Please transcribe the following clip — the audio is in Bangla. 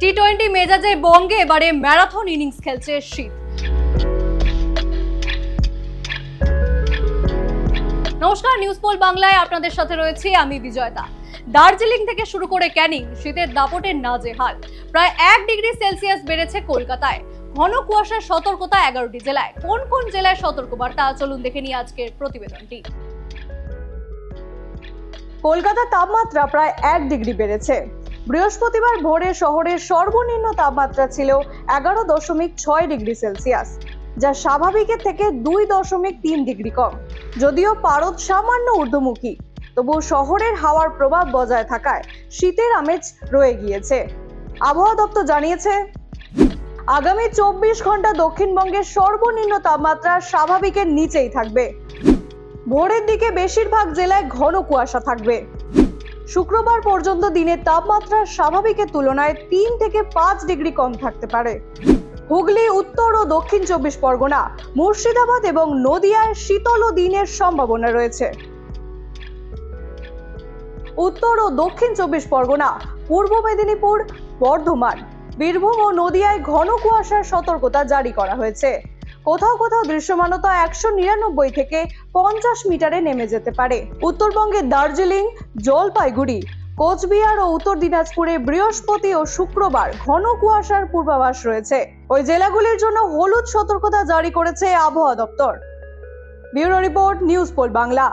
টি-20 মেজাজে বঙ্গে এবারে ম্যারাথন ইনিংস খেলছে শীত। নমস্কার, নিউজ পোল বাংলায় আপনাদের সাথে রয়েছে আমি বিজয়তা। দার্জিলিং থেকে শুরু করে ক্যানিং শীতের দাপটে নাজেহাল। প্রায় 1 ডিগ্রি সেলসিয়াস বেড়েছে কলকাতায়। ঘন কুয়াশার সতর্কতা 11টি জেলায়। কোন কোন জেলায় সতর্কবার্তা, চলুন দেখে নিই আজকের প্রতিবেদনটি। কলকাতার তাপমাত্রা প্রায় 1 ডিগ্রি বেড়েছে। বৃহস্পতিবার ভোরে শহরের সর্বনিম্ন তাপমাত্রা ছিল 11.6 ডিগ্রি সেলসিয়াস, যা স্বাভাবিকের থেকে 2.3 ডিগ্রি কম। যদিও পারদ সামান্য ঊর্ধ্বমুখী, তবু শহরের হাওয়ার প্রভাব বজায় থাকায় শীতের আমেজ রয়ে গিয়েছে। আবহাওয়া দপ্তর জানিয়েছে, আগামী 24 ঘন্টা দক্ষিণবঙ্গের সর্বনিম্ন তাপমাত্রা স্বাভাবিকের নিচেই থাকবে। ভোরের দিকে বেশিরভাগ জেলায় ঘন কুয়াশা থাকবে। শুক্রবার পর্যন্ত দিনের তাপমাত্রা স্বাভাবিকের তুলনায় 3 থেকে 5 ডিগ্রি কম থাকতে পারে। হুগলি, উত্তর ও দক্ষিণ 24 পরগনা, মুর্শিদাবাদ এবং নদিয়ায় শীতল দিনের সম্ভাবনা রয়েছে। উত্তর ও দক্ষিণ 24 পরগনা, পূর্ব মেদিনীপুর, বর্ধমান, বীরভূম ও নদিয়ায় ঘন কুয়াশার সতর্কতা জারি করা হয়েছে। কোথাও কোথাও দৃশ্যমানতা 199 থেকে 50 মিটারে নেমে যেতে পারে। উত্তরবঙ্গের দার্জিলিং, জলপাইগুড়ি, কোচবিহার ও উত্তর দিনাজপুরে বৃহস্পতি ও শুক্রবার ঘন কুয়াশার পূর্বাভাস রয়েছে। ওই জেলাগুলির জন্য হলুদ সতর্কতা জারি করেছে আবহাওয়া দপ্তর। Bureau report, News Pole Bangla.